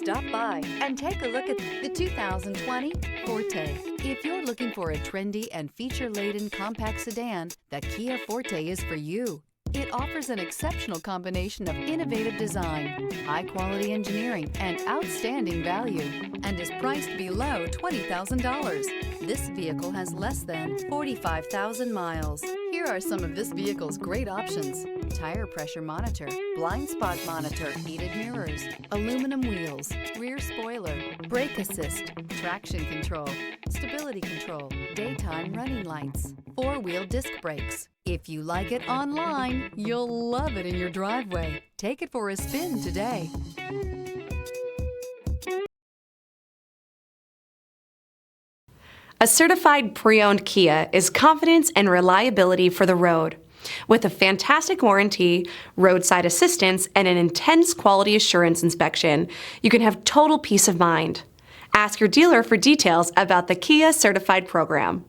Stop by and take a look at the 2020 Forte. If you're looking for a trendy and feature-laden compact sedan, the Kia Forte is for you. It offers an exceptional combination of innovative design, high-quality engineering, and outstanding value, and is priced below $20,000. This vehicle has less than 45,000 miles. Here are some of this vehicle's great options: tire pressure monitor, blind spot monitor, heated mirrors, aluminum wheels, rear spoiler, brake assist, traction control, stability control, daytime running lights, four-wheel disc brakes. If you like it online, you'll love it in your driveway. Take it for a spin today. A certified pre-owned Kia is confidence and reliability for the road. With a fantastic warranty, roadside assistance, and an intense quality assurance inspection, you can have total peace of mind. Ask your dealer for details about the Kia Certified program.